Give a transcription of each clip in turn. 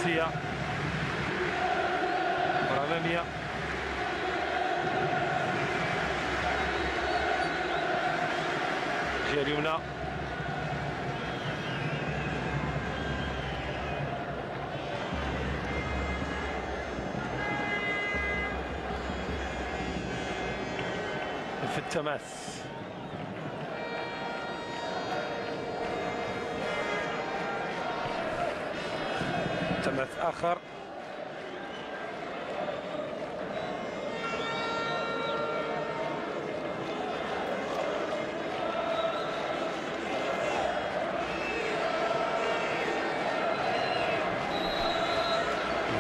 راسية كرة أمامية الجهة اليمنى في التماس. تماس آخر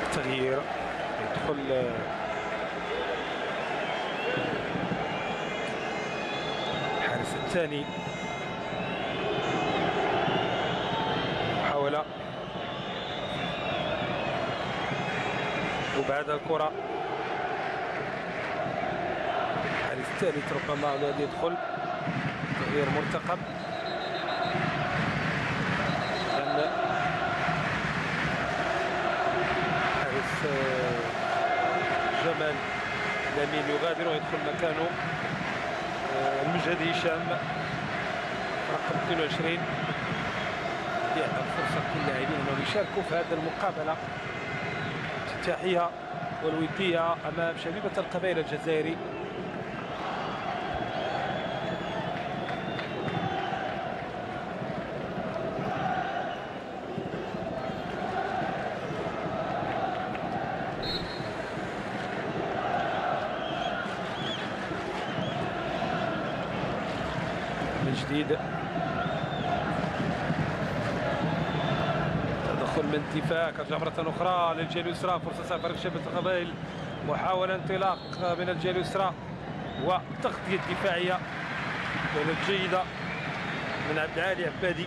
التغيير يدخل الحارس الثاني. محاولة وبعد الكرة الحارس الثالث ربما الذي يدخل تغيير مرتقب لأن حارس جمال لامين يغادر ويدخل مكانه المجهد هشام رقم 22. يعطي فرصة لكل اللاعبين انهم يشاركوا في هذه المقابلة الافتتاحية والودية امام شبيبة القبائل الجزائري. من جديد تدخل من الدفاع، كترجع مرة أخرى للجهة اليسرى، فرصة فريق شبيبة القبائل، محاولة انطلاق من الجهة اليسرى والتغطية الدفاعية كانت جيدة من عبد العالي عبادي.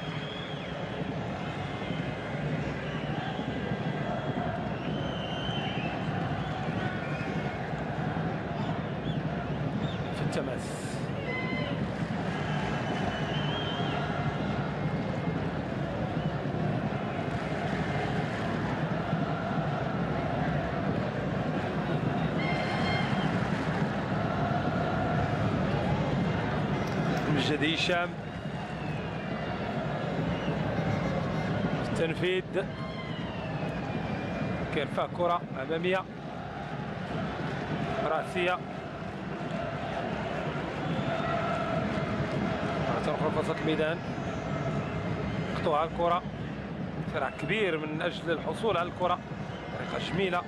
في التماس مجد هشام التنفيذ، كيرفع كرة أمامية رأسية مرة أخرى في وسط الميدان، قطوها الكرة، صراع كبير من أجل الحصول على الكرة، طريقة جميلة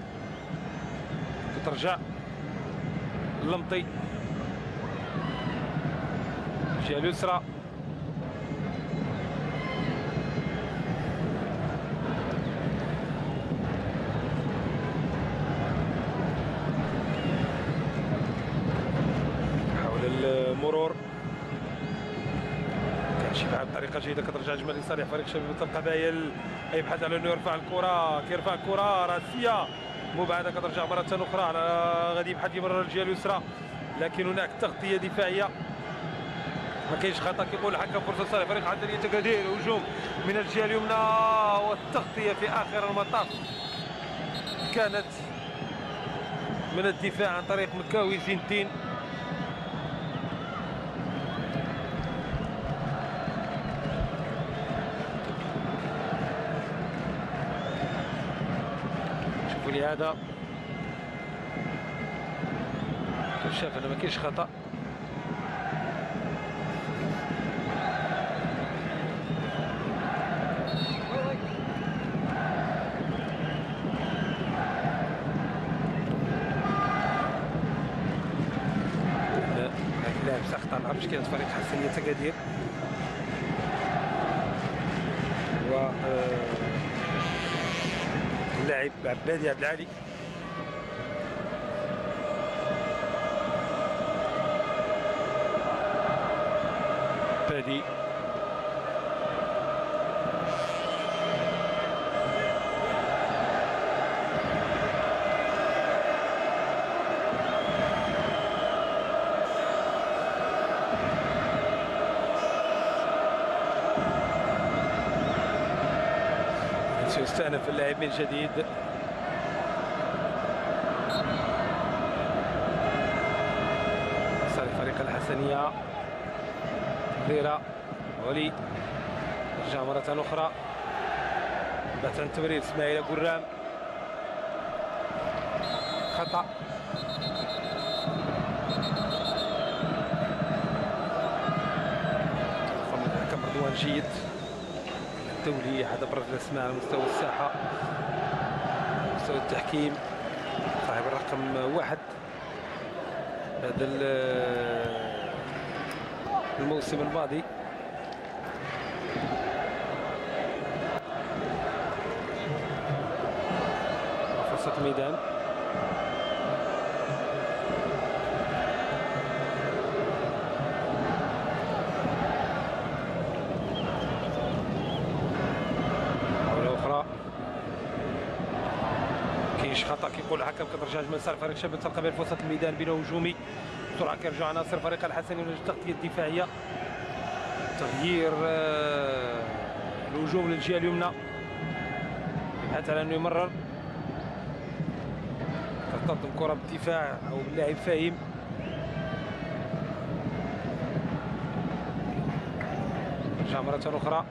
ترجع اللمطي الجهة اليسرى، حول المرور كيمشي بطريقة جيدة، كترجع جمال لصالح فريق شبيبة القبائل، يبحث على انه يرفع الكرة، كيرفع الكرة راسية مبعدة، كترجع مرة أخرى على غادي يبحث يمرر الجهة اليسرى، لكن هناك تغطية دفاعية ما كاينش خطا. كيقول الحكم فرصه صالح فريق عدليه تكادير، هجوم من الجهه اليمنى والتغطيه في اخر المطاف كانت من الدفاع عن طريق مكاوي زينتين. شوفوا لي هذا شاف انا ما كاينش خطا، لاعب ساخط على الارض كانت فريق حسنيه تكادير و اللاعب عبادي عبد العالي بادي سيستأنف اللاعب من جديد. صار فريق الحسنية تمريرة ولي رجع مرة أخرى بات عن تمرير إسماعيل قرام خطأ. الحكم رضوان جيد الدولي أحد أبرز الأسماء على مستوى الساحة مستوى التحكيم صاحب الرقم 1 هذا الموسم الماضي. فرصة ميدان محاولة أخرى كاينش خطأ كيقول الحكم كترجع من صالح فريق شباب تلقى بين فرصة الميدان بين هجومي بسرعة كيرجع عناصر فريق الحسني من التغطية الدفاعية تغيير الهجوم للجهة اليمنى يبحث على انه يمرر ترتد الكرة بالدفاع او باللاعب فاهم رجع مرة أخرى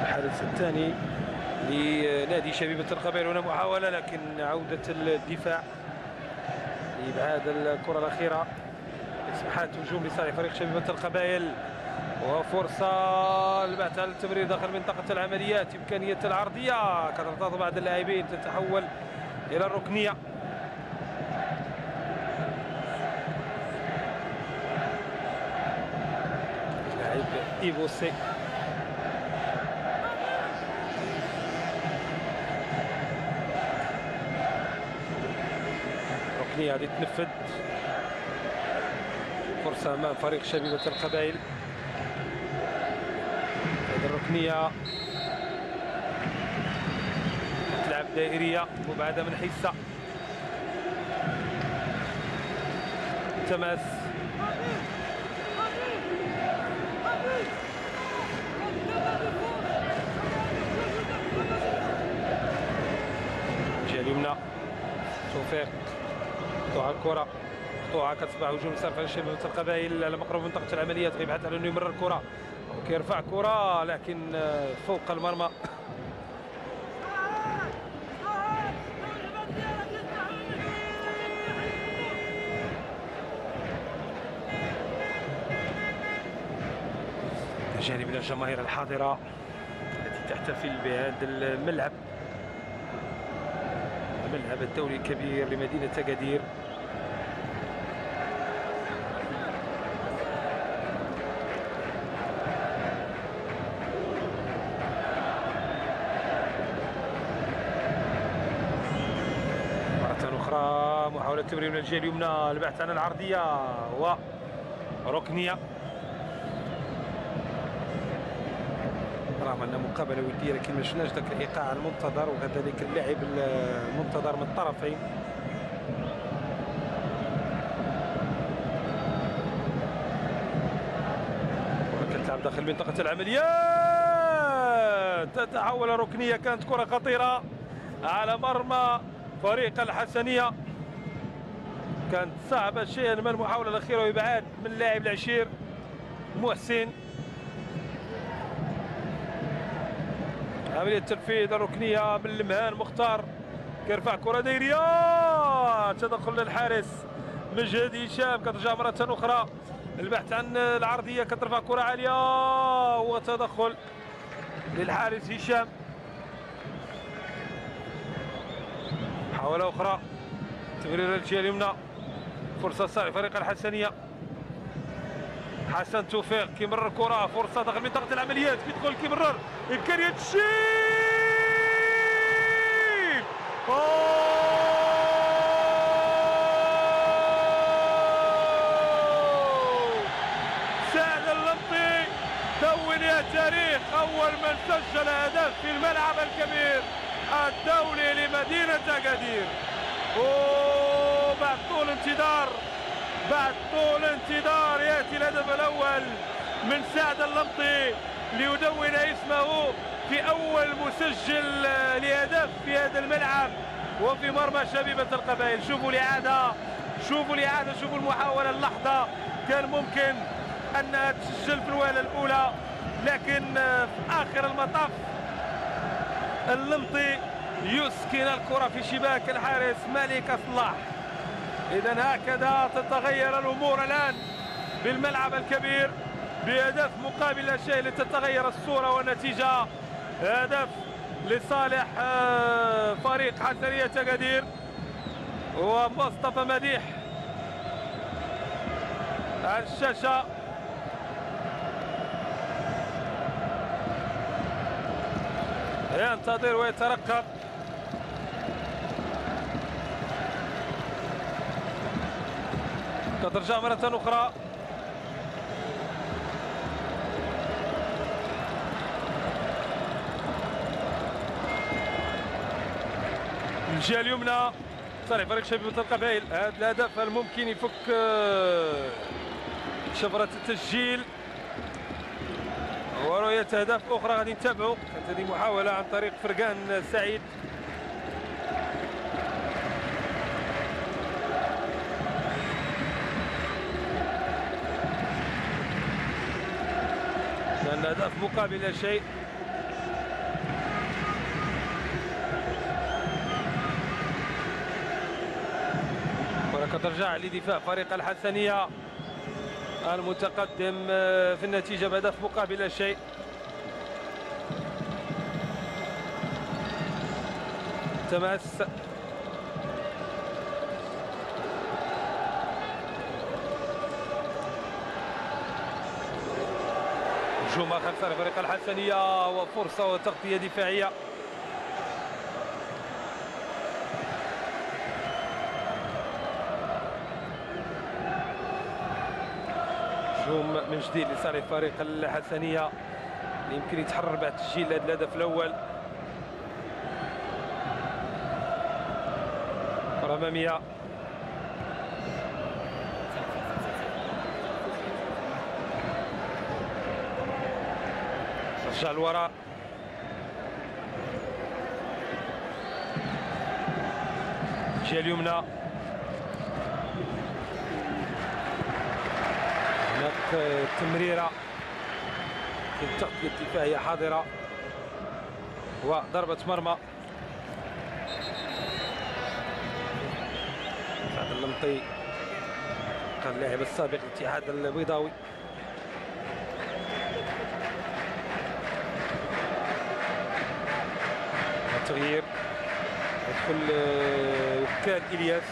الحارس الثاني لنادي شبيبة القبائل. هنا محاولة لكن عودة الدفاع لإبعاد الكرة الأخيرة إسماحات هجوم لصالح فريق شبيبة القبائل وفرصة البحث عن التمرير داخل منطقة العمليات. إمكانية العرضية كترتضى بعض اللاعبين تتحول إلى الركنية. لاعب إيبوسي ركنية هذه تنفذ. فرصة أمام فريق شبيبة القبائل. هذه الركنية تلعب دائرية مبعدة من حصة تماس الجهة اليمنى توفيق قطوع الكرة قطوعها كتصبح هجوم صار فريق شبيبة القبائل على مقرب منطقة العمليات غيبحث على انه يمرر الكرة وكيرفع كرة لكن فوق المرمى. جانب من الجماهير الحاضرة التي تحتفل بهذا الملعب الدولي الكبير لمدينة أكادير. مرة أخرى محاولة تمرير من الجهة اليمنى البحث عن العرضية وركنية رغم أنها مقابلة ودية لكن ما شفناش ذاك الإيقاع المنتظر وكذلك اللعب المنتظر من الطرفين. كتلعب داخل منطقة العمليات تتحول ركنية. كانت كرة خطيرة على مرمى فريق الحسنية كانت صعبة شيئا ما المحاولة الأخيرة وإبعاد من لاعب العشير محسن. عملية تنفيذ الركنية من المهان مختار كيرفع كرة دايرية تدخل للحارس مجهد هشام كترجع مرة أخرى البحث عن العرضية كترفع كرة عالية وتدخل للحارس هشام. محاولة أخرى تمرير الجهة اليمنى فرصة صالح فريق الحسنية. حسن توفيق كيمرر الكرة فرصة داخل منطقة العمليات كيدخل كيمرر إمكانية الشيب سعد اللمطي دون يا تاريخ أول من سجل هدف في الملعب الكبير الدولي لمدينة أكادير. الانتظار، بعد طول انتظار ياتي الهدف الاول من سعد اللمطي ليدون اسمه في اول مسجل لهدف في هذا الملعب وفي مرمى شبيبة القبائل. شوفوا الاعاده، شوفوا الاعاده، شوفوا المحاوله. اللحظه كان ممكن انها تسجل في الوهله الاولى، لكن في اخر المطاف اللمطي يسكن الكره في شباك الحارس ملك صلاح. اذا هكذا تتغير الامور الان بالملعب الكبير بهدف مقابل لا شيء لتتغير الصوره والنتيجه. هدف لصالح فريق حسنية أكادير ومصطفى مديح على الشاشة. ينتظر ويترقب. ترجع مرة أخرى. الجهة اليمنى صالح فريق شبيبة القبائل. هذا الهدف الممكن يفك شفرة التسجيل ورؤية أهداف أخرى غادي نتابعوا. كانت هذه محاولة عن طريق فرقان سعيد. لأن هدف مقابل لا شيء. ترجع لدفاع فريق الحسنية المتقدم في النتيجة بهدف مقابل لا شيء. تماس هجوم آخر صار فريق الحسنية وفرصة وتغطية دفاعية. من جديد لصالح فريق الحسنية اللي يمكن يتحرر بعد تسجيل هذا الهدف الأول. أمامية رجع الوراء. الجهة اليمنى تمريرة التغطية الدفاعية حاضرة وضربة مرمى. سعد اللمطي كان اللاعب السابق للاتحاد البيضاوي. التغيير يدخل وكال إلياس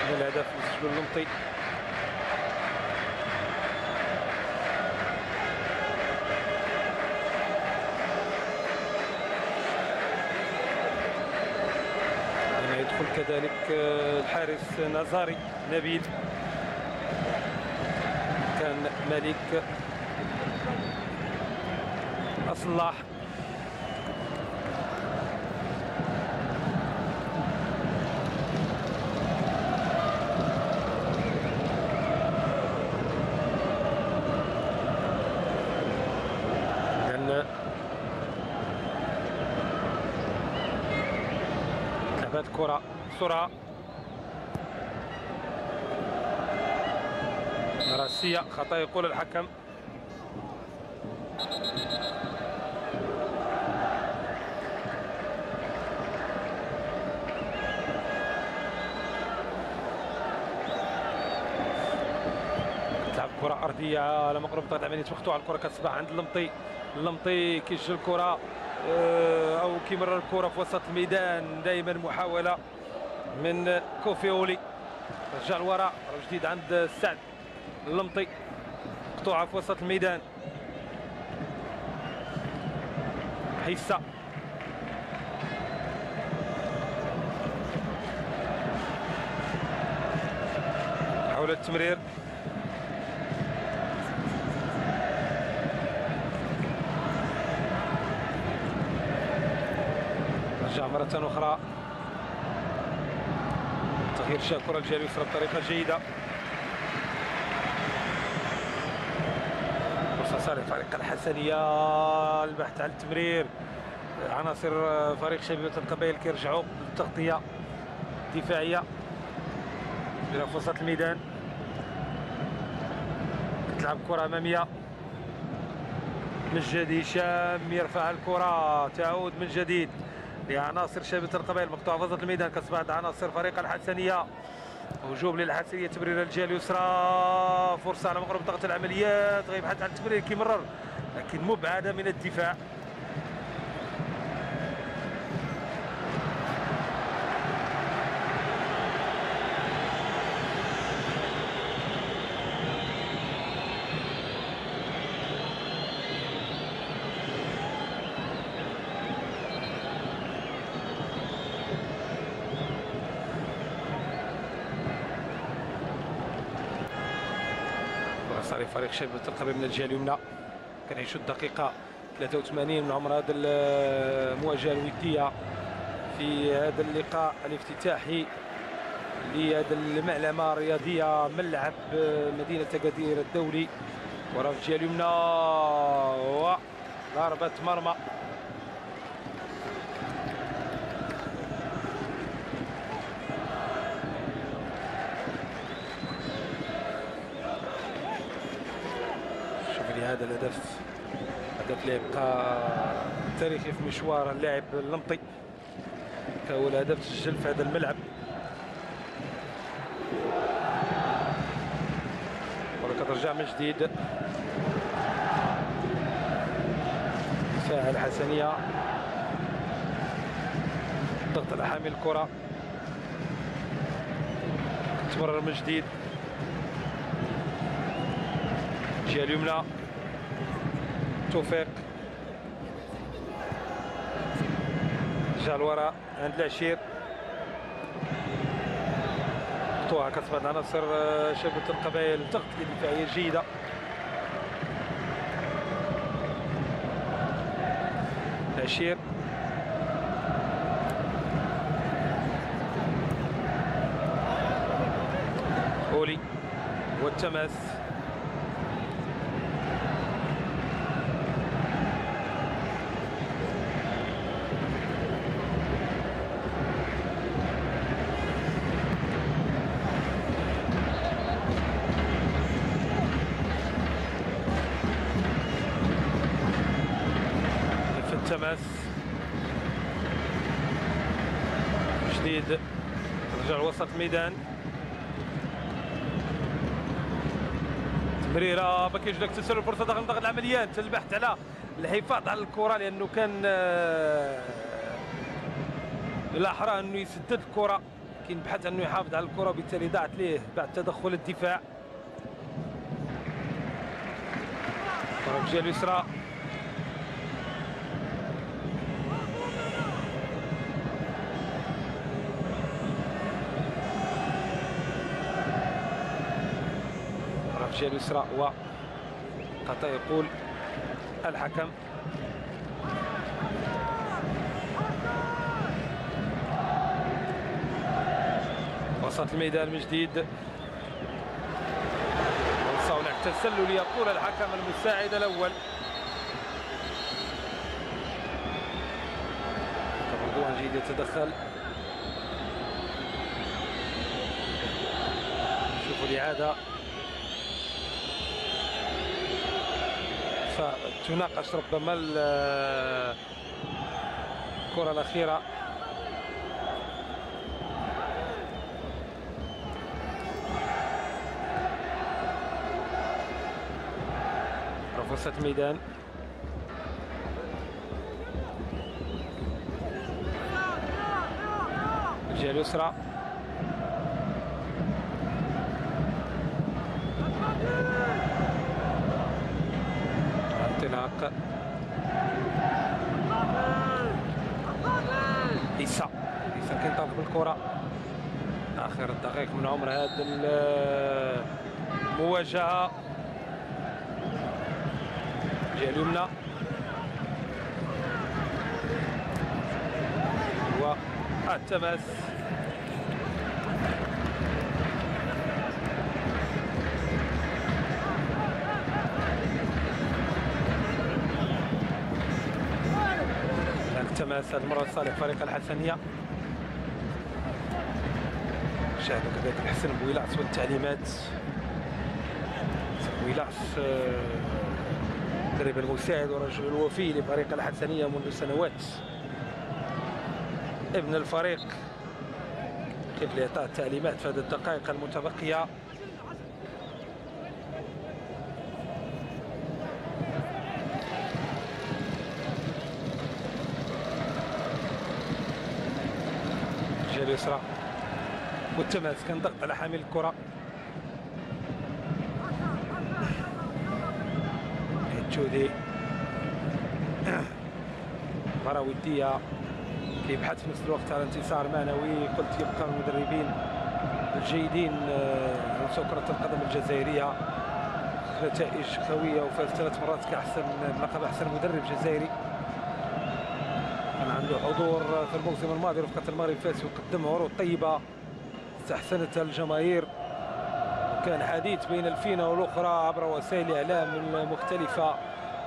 من الهدف لسجل اللمطي. يدخل كذلك الحارس نزاري نبيل كان ملك صلاح. كرة بسرعة راسية خطأ يقول الحكم. تلعب كرة أرضية على مقرب طرد عملية مقطوعة. الكرة كتصبح عند اللمطي. اللمطي كيسجل الكرة أو كيمرر الكرة في وسط الميدان. دائما محاولة من كوفيولي. رجع الوراء جديد عند سعد اللمطي. مقطوعة في وسط الميدان. حيسة حول التمرير. رجع مرة أخرى. إرشاد كرة الجهة اليسرى بطريقة جيدة. فرصة صالح فريق الحسنية، البحث عن التمرير. عناصر فريق شبيبة القبائل كيرجعوا للتغطية الدفاعية إلى وسط الميدان. تلعب كرة أمامية من جديد، هشام يرفع الكرة، تعود من جديد لعناصر شبيبة القبائل مقطوعة في وسط الميدان. كسبت عناصر فريق الحسنية، هجوم للحسنية، تمرير الجهة اليسرى، فرصة على مقرب ضغط العمليات، غيبحث عن التمرير كيمرر لكن مبعدة من الدفاع. صار فريق شبيبة القبائل من الجهة اليمنى. كنعيشوا الدقيقة 83 من عمر هذه المواجهة الودية في هذا اللقاء الافتتاحي لهذا المعلمة الرياضية، ملعب مدينة أكادير الدولي. كرة في الجهة اليمنى وضربة مرمى. هذا الهدف اللي يبقى تاريخي في مشوار اللاعب اللمطي، كأول هدف تسجل في هذا الملعب. كرة كترجع من جديد، دفاع الحسنية، ضغط على حامل الكرة، تمرر من جديد الجهة اليمنى. توفيق جا الوراء عند العشير، خطوة كسبت عناصر شبيبة القبائل، تغطية دفاعية جيدة. العشير أولي والتماس، التماس جديد، رجع لوسط الميدان، تمريره ما كاينش داك التسلل، فرصه داخل ضغط العمليات، البحث على الحفاظ على الكره لانه كان الاحرى انه يسدد الكره، كاين بحث انه يحافظ على الكره وبالتالي ضاعت ليه بعد تدخل الدفاع. كره الجهه اليسرى، الجهة اليسرى وخطأ يقول الحكم. وسط الميدان من جديد، صانع التسلل يقول الحكم المساعد الأول. طبعا جيد يتدخل، شوفوا الإعادة، فتناقش ربما الكرة الأخيرة. فرصة الميدان، الجهة اليسرى، انطلاق عيسى كينطلق بالكرة آخر الدقائق من عمر هذه المواجهة. الجهة اليمنى والتماس، التماس هذه المره لصالح فريق الحسنيه. شاهدوا كذلك الحسن بويلاس والتعليمات. بويلاس المدرب المساعد والرجل الوفي لفريق الحسنيه منذ سنوات، ابن الفريق، كيف لإعطاء التعليمات في هذه الدقائق المتبقيه. الجهه اليسرى والتماس، كان ضغط على حامل الكره. جودي مباراة ودية كيبحث في نفس الوقت على انتصار معنوي. قلت يبقى المدربين الجيدين في كرة القدم الجزائرية، نتائج قوية وفاز 3 مرات كأحسن لقب أحسن مدرب جزائري. كان عنده حضور في الموسم الماضي رفقة المغرب فاس وقدم عروض طيبة استحسنتها الجماهير. كان حديث بين الفينة والأخرى عبر وسائل الإعلام المختلفة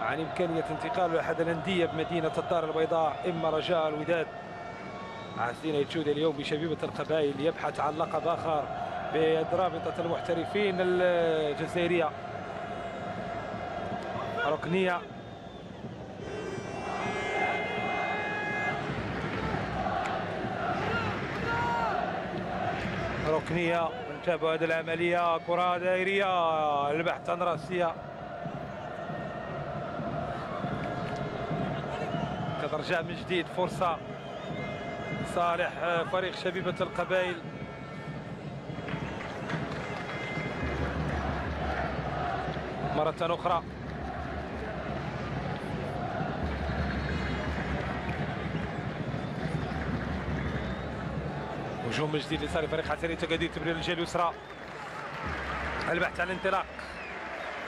عن إمكانية انتقاله لأحد الأندية بمدينة الدار البيضاء، إما رجاء الوداد. عازلين يتشودي اليوم بشبيبة القبائل يبحث عن لقب آخر برابطة المحترفين الجزائرية. ركنية ركنية، نتابع هذه العملية. كرة دائرية، البحث عن راسية، كترجع من جديد فرصة صالح فريق شبيبة القبائل. مرة أخرى هجوم جديد لصالح فريق حسنية، تجديد تمرير الجهة اليسرى، البحث عن الانطلاق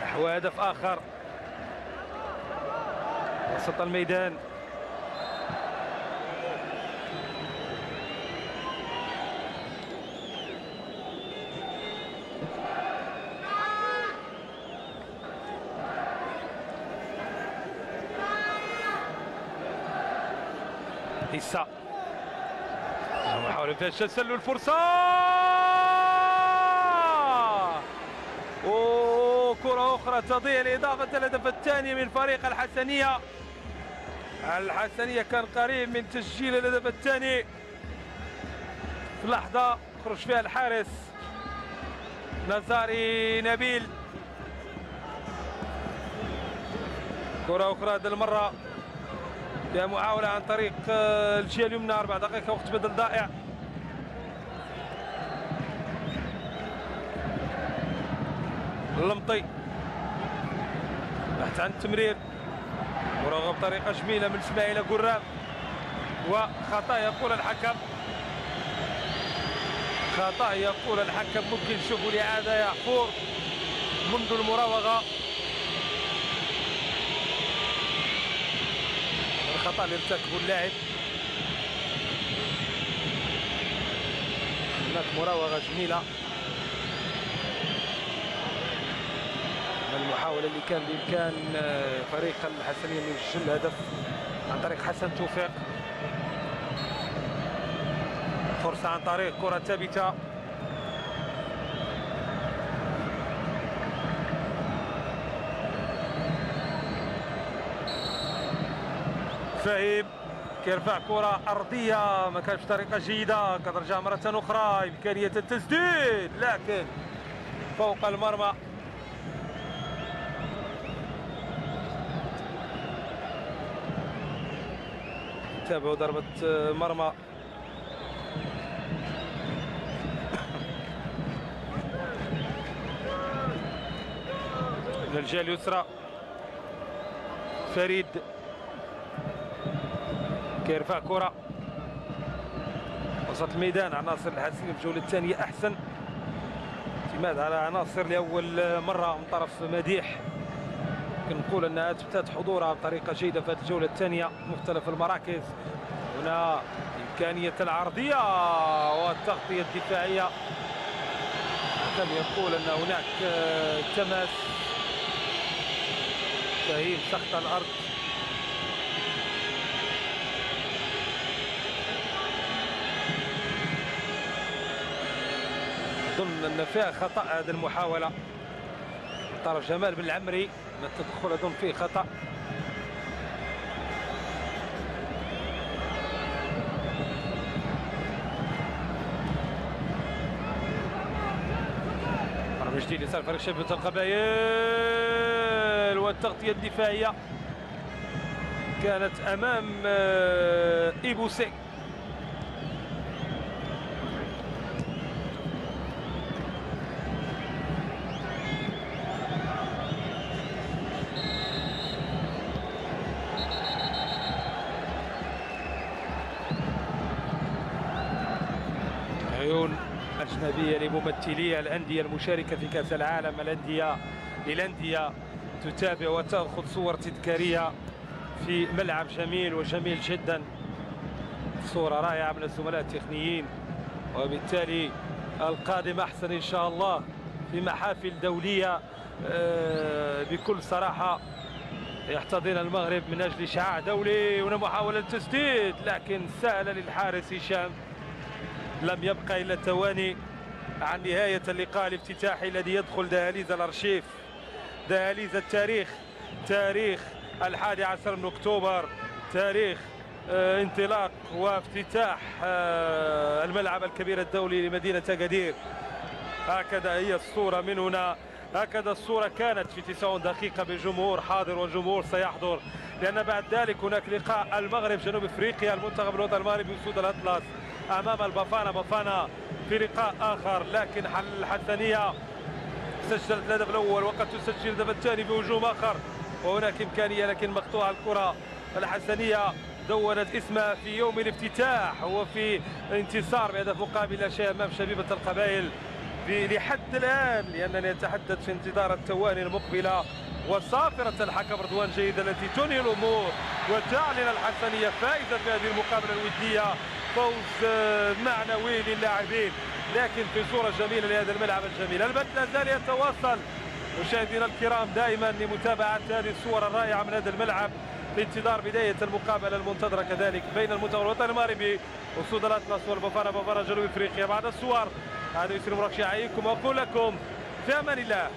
نحو هدف آخر وسط الميدان. هيسا محاولة تسلل الفرصة، وكرة أخرى تضيع لإضافة الهدف الثاني من فريق الحسنية. الحسنية كان قريب من تسجيل الهدف الثاني في لحظة خرج فيها الحارس نزاري نبيل. كرة أخرى هذه المرة فيها محاولة عن طريق الجهة اليمنى. 4 دقائق وقت بدل ضائع. اللمطي بحث عن التمرير، مراوغة بطريقة جميلة من اسماعيل قرام، وخطأ يقول الحكم. خطأ يقول الحكم. ممكن نشوفوا الإعادة يا حفور منذ المراوغة. الخطأ اللي ارتكبه اللاعب. هناك مراوغة جميلة، المحاولة اللي كان بإمكان فريق الحسنية أن يسجل الهدف عن طريق حسن توفيق. فرصة عن طريق كرة ثابتة، فهيم كيرفع كرة أرضية ما كانش بطريقة جيدة، كترجع مرة أخرى إمكانية التسديد لكن فوق المرمى. تابعوا ضربة مرمى من الجهة اليسرى. فريد كيرفع كرة وسط الميدان. عناصر الحسنية في الجولة الثانية أحسن، اعتماد على عناصر لأول مرة من طرف مديح. نقول أنها أثبتت حضورها بطريقة جيدة في هذه الجولة الثانية مختلف المراكز. هنا إمكانية العرضية والتغطية الدفاعية. كم يقول أن هناك تماس. فهيم سقط الأرض. اظن ان فيها خطا هذه المحاوله طرف جمال بن العمري، التدخل اظن فيه خطا. ضربه جديده لصالح فريق شبيبه القبائل، والتغطيه الدفاعيه كانت امام ايبوسي. عيون أجنبية لممثلي الأندية المشاركة في كأس العالم، للأندية تتابع وتأخذ صور تذكارية في ملعب جميل وجميل جدا. صورة رائعة من الزملاء التقنيين، وبالتالي القادم أحسن إن شاء الله في محافل دولية. بكل صراحة يحتضن المغرب من أجل إشعاع دولي. هنا محاولة تسديد لكن سهلة للحارس هشام. لم يبقى إلا ثواني عن نهاية اللقاء الافتتاحي الذي يدخل دهاليز الأرشيف، دهاليز التاريخ، تاريخ 11 من أكتوبر، تاريخ انطلاق وافتتاح الملعب الكبير الدولي لمدينة أكادير. هكذا هي الصورة من هنا، هكذا الصورة كانت في 90 دقيقة بجمهور حاضر وجمهور سيحضر، لأن بعد ذلك هناك لقاء المغرب جنوب أفريقيا، المنتخب الوطني المغربي أسود الأطلس امام بافانا في لقاء اخر. لكن الحسنيه سجلت الهدف الاول وقد تسجل الهدف الثاني بهجوم اخر، وهناك امكانيه لكن مقطوعه الكره. الحسنيه دونت اسمها في يوم الافتتاح وفي انتصار بهدف مقابل لا شيء امام شبيبه القبائل لحد الان، لانني اتحدث في انتظار الثواني المقبله وصافره الحكم رضوان جيد التي تنهي الامور وتعلن الحسنيه فائزه في هذه المقابله الوديه، فوز معنوي للاعبين. لكن في صورة جميلة لهذا الملعب الجميل. البث لا زال يتواصل مشاهدينا الكرام دائما لمتابعة هذه الصور الرائعة من هذا الملعب في انتظار بداية المقابلة المنتظرة كذلك بين المنتخب الوطني المغربي أسود الأطلس والبافانا جنوب افريقيا. بعد الصور هذا يسر مرشحيكم واقول لكم في امان الله.